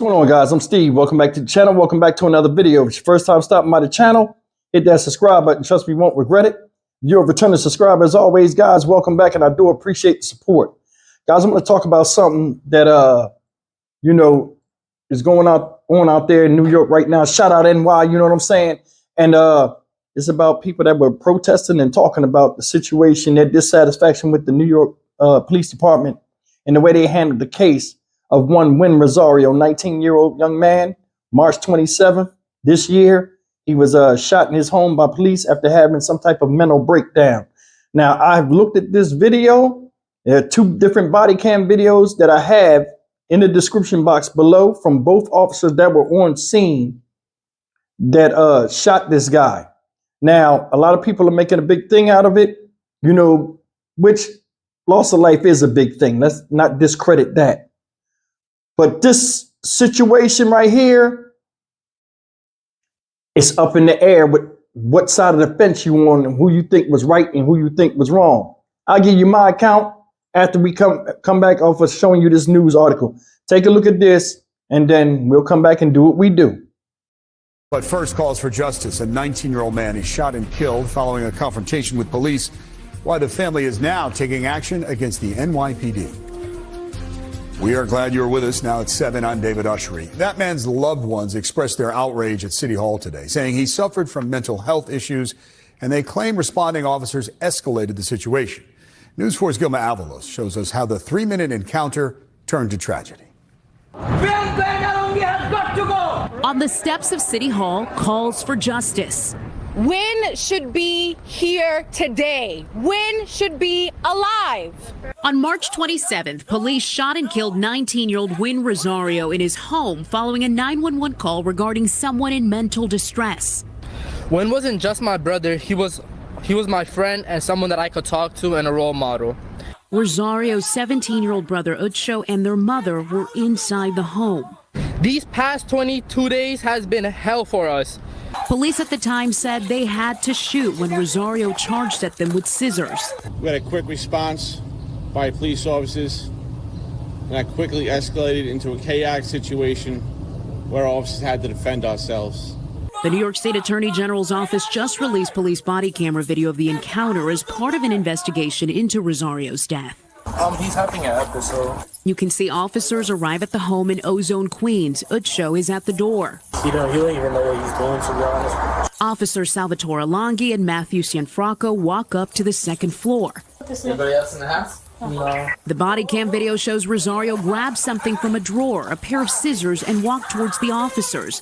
What's going on, guys? I'm Steve. Welcome back to the channel. Welcome back to another video. If it's your first time stopping by the channel, hit that subscribe button. Trust me, you won't regret it. If you're a returning subscriber, as always, guys, welcome back, and I do appreciate the support. Guys, I'm going to talk about something that is going on out there in New York right now. Shout out NY, you know what I'm saying? And it's about people that were protesting and talking about the situation, their dissatisfaction with the New York Police Department and the way they handled the case of one Rozario, 19-year-old young man. March 27th this year, he was shot in his home by police after having some type of mental breakdown. Now, I've looked at this video. There are two different body cam videos that I have in the description box below from both officers that were on scene that shot this guy. Now, a lot of people are making a big thing out of it, which loss of life is a big thing. Let's not discredit that. But this situation right here is up in the air with what side of the fence you on and who you think was right and who you think was wrong. I'll give you my account after we come back off of showing you this news article. Take a look at this, and then we'll come back and do what we do. But first, calls for justice. A 19-year-old man is shot and killed following a confrontation with police. Why the family is now taking action against the NYPD. We are glad you're with us. Now at 7, I'm David Ushery. That man's loved ones expressed their outrage at City Hall today, saying he suffered from mental health issues, and they claim responding officers escalated the situation. News 4's Gilma Avalos shows us how the 3-minute encounter turned to tragedy. On the steps of City Hall, calls for justice. Win should be here today. Win should be alive. On March 27th, police shot and killed 19-year-old Win Rozario in his home following a 911 call regarding someone in mental distress. Win wasn't just my brother, he was my friend and someone that I could talk to and a role model. Rosario's 17-year-old brother Ucho and their mother were inside the home. These past 22 days has been hell for us. Police at the time said they had to shoot when Rozario charged at them with scissors. We had a quick response by police officers, and that quickly escalated into a chaotic situation where our officers had to defend ourselves. The New York State Attorney General's office just released police body camera video of the encounter as part of an investigation into Rosario's death. He's having an episode. You can see officers arrive at the home in Ozone, Queens. Ucho is at the door. He don't even know what he's doing, to be honest. Officer Salvatore Alonghi and Matthew Cianfrocco walk up to the second floor. Anybody else in the house? No. The body cam video shows Rozario grab something from a drawer, a pair of scissors, and walk towards the officers.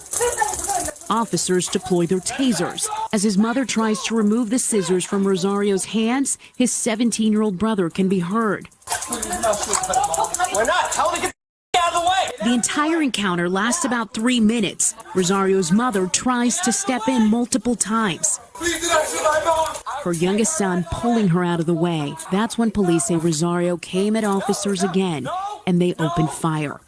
Officers deploy their tasers. As his mother tries to remove the scissors from Rosario's hands, his 17-year-old brother can be heard. We're not. Tell him to get out of the way. The entire encounter lasts about 3 minutes. Rosario's mother tries to step in multiple times, her youngest son pulling her out of the way. That's when police say Rozario came at officers again, and they opened fire.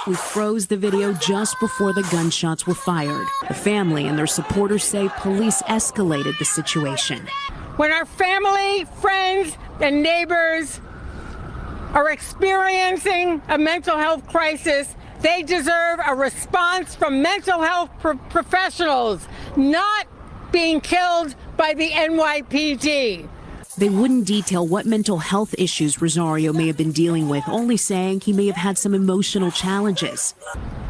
We froze the video just before the gunshots were fired. The family and their supporters say police escalated the situation. When our family, friends, and neighbors are experiencing a mental health crisis, they deserve a response from mental health professionals, not being killed by the NYPD. They wouldn't detail what mental health issues Rozario may have been dealing with, only saying he may have had some emotional challenges.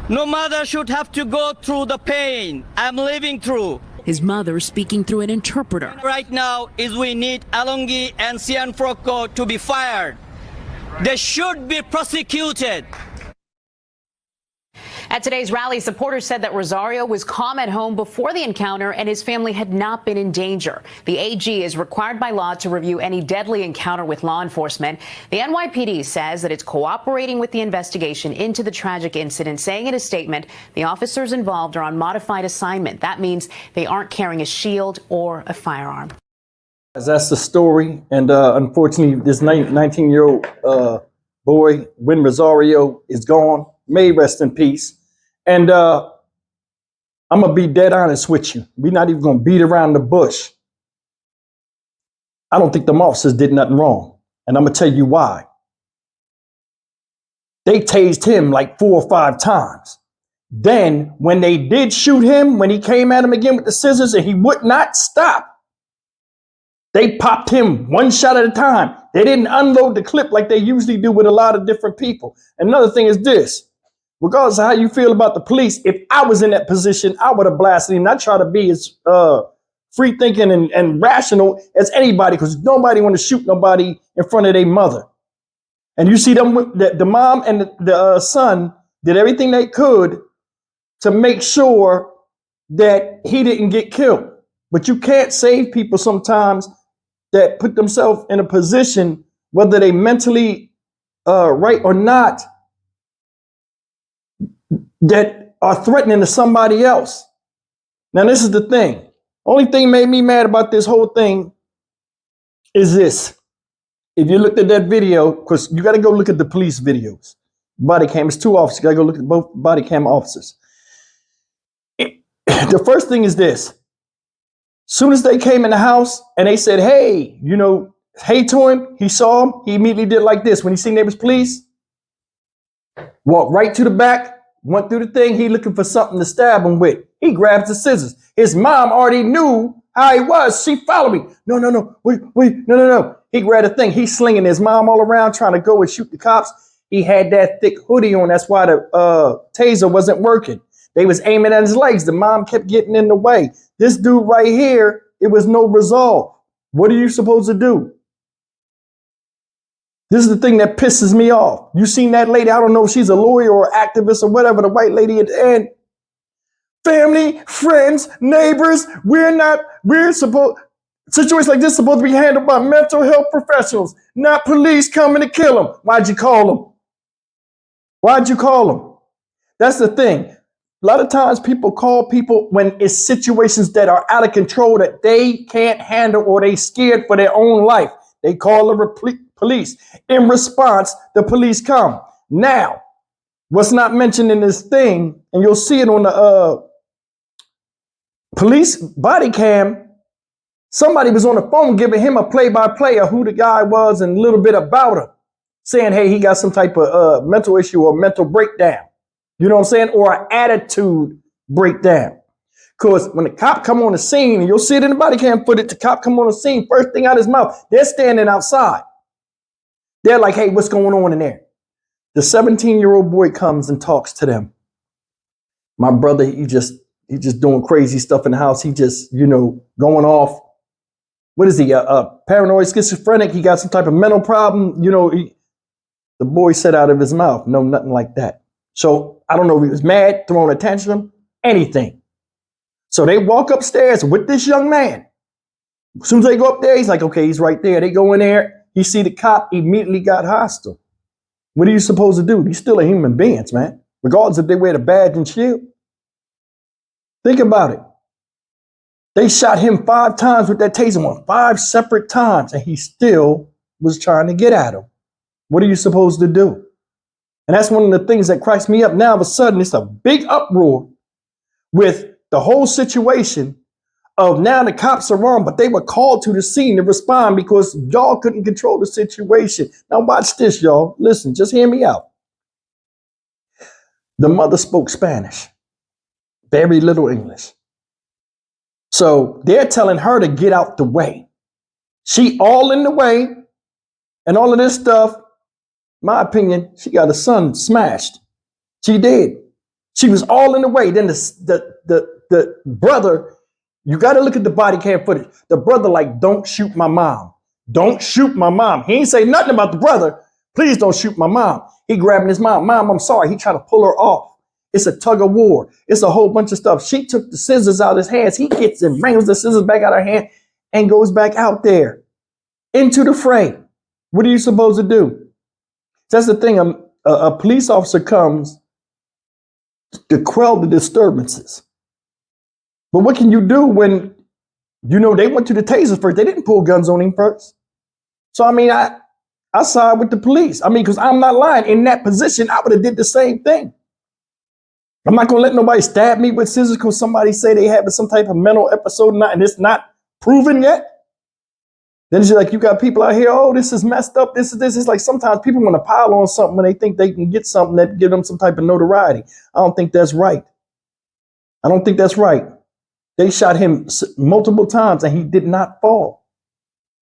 No mother should have to go through the pain I'm living through. His mother speaking through an interpreter. Right now is we need Alonghi and Cianfrocco to be fired. They should be prosecuted. At today's rally, supporters said that Rozario was calm at home before the encounter and his family had not been in danger. The AG is required by law to review any deadly encounter with law enforcement. The NYPD says that it's cooperating with the investigation into the tragic incident, saying in a statement the officers involved are on modified assignment. That means they aren't carrying a shield or a firearm. That's the story. And unfortunately, this 19-year-old boy, Rozario, is gone. May rest in peace. And I'm going to be dead honest with you. We're not even going to beat around the bush. I don't think them officers did nothing wrong. And I'm going to tell you why. They tased him like 4 or 5 times. Then when they did shoot him, when he came at him again with the scissors and he would not stop, they popped him one shot at a time. They didn't unload the clip like they usually do with a lot of different people. Another thing is this, regardless of how you feel about the police, if I was in that position, I would have blasted him. I try to be as free thinking and rational as anybody, because nobody want to shoot nobody in front of their mother. And you see them, the mom and the son did everything they could to make sure that he didn't get killed. But you can't save people sometimes that put themselves in a position, whether they mentally right or not, that are threatening to somebody else. Now, this is the thing. Only thing made me mad about this whole thing is this. If you looked at that video, because you got to go look at the police videos. Body cam, it's 2 officers. You got to go look at both body cam officers. The first thing is this. Soon as they came in the house and they said, hey, hey to him, he saw him, he immediately did like this. When he seen there was police, walked right to the back, went through the thing, he looking for something to stab him with. He grabs the scissors. His mom already knew how he was. She followed me. No, wait, no. He grabbed the thing. He's slinging his mom all around, trying to go and shoot the cops. He had that thick hoodie on. That's why the taser wasn't working. They was aiming at his legs. The mom kept getting in the way. This dude right here, it was no resolve. What are you supposed to do? This is the thing that pisses me off. You seen that lady? I don't know if she's a lawyer or activist or whatever, the white lady at the end. Family, friends, neighbors, situations like this supposed to be handled by mental health professionals, not police coming to kill them. Why'd you call them? That's the thing. A lot of times people call people when it's situations that are out of control that they can't handle or they scared for their own life. They call the police. In response, the police come. Now, what's not mentioned in this thing, and you'll see it on the police body cam, somebody was on the phone giving him a play-by-play of who the guy was and a little bit about him, saying, hey, he got some type of mental issue or mental breakdown. You know what I'm saying? Or an attitude breakdown. Because when the cop come on the scene, and you'll see it in the body cam footage, the cop come on the scene, first thing out his mouth, they're standing outside. They're like, hey, what's going on in there? The 17-year-old boy comes and talks to them. My brother, he just doing crazy stuff in the house. He just, going off. What is he? Paranoid schizophrenic. He got some type of mental problem. The boy said out of his mouth, no, nothing like that. So I don't know if he was mad, throwing a tantrum, anything. So they walk upstairs with this young man. As soon as they go up there, he's like, okay, he's right there. They go in there. He see the cop, immediately got hostile. What are you supposed to do? He's still a human being, man. Regardless if they wear the badge and shield. Think about it. They shot him 5 times with that taser on 5 separate times, and he still was trying to get at him. What are you supposed to do? And that's one of the things that cracks me up. Now, all of a sudden, it's a big uproar with the whole situation of now the cops are wrong, but they were called to the scene to respond because y'all couldn't control the situation. Now, watch this, y'all. Listen, just hear me out. The mother spoke Spanish, very little English. So they're telling her to get out the way. She all in the way and all of this stuff. My opinion, she got her son smashed. She did. She was all in the way. Then the brother, you got to look at the body cam footage. The brother like, don't shoot my mom. Don't shoot my mom. He ain't say nothing about the brother. Please don't shoot my mom. He grabbing his mom. Mom, I'm sorry. He tried to pull her off. It's a tug of war. It's a whole bunch of stuff. She took the scissors out of his hands. He gets and brings the scissors back out of her hand and goes back out there into the fray. What are you supposed to do? That's the thing. A police officer comes to quell the disturbances. But what can you do when, they went to the taser first? They didn't pull guns on him first. So, I side with the police. Because I'm not lying. In that position, I would have did the same thing. I'm not going to let nobody stab me with scissors because somebody say they have some type of mental episode and it's not proven yet. Then it's like you got people out here, oh, this is messed up. This is this. It's like sometimes people want to pile on something when they think they can get something that give them some type of notoriety. I don't think that's right. I don't think that's right. They shot him multiple times and he did not fall.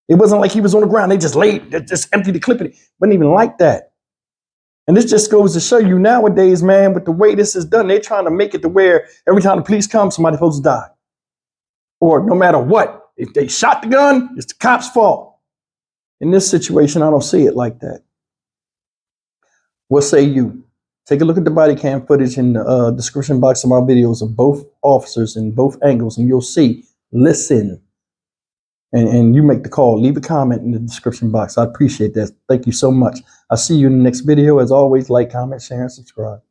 It wasn't like he was on the ground. They just emptied the clip. It wasn't even like that. And this just goes to show you nowadays, man, with the way this is done, they're trying to make it to where every time the police come, somebody's supposed to die. Or no matter what. If they shot the gun, it's the cops' fault. In this situation, I don't see it like that. What say you? Take a look at the body cam footage in the description box of my videos of both officers in both angles, and you'll see, listen, and you make the call. Leave a comment in the description box. I appreciate that. Thank you so much. I'll see you in the next video. As always, like, comment, share, and subscribe.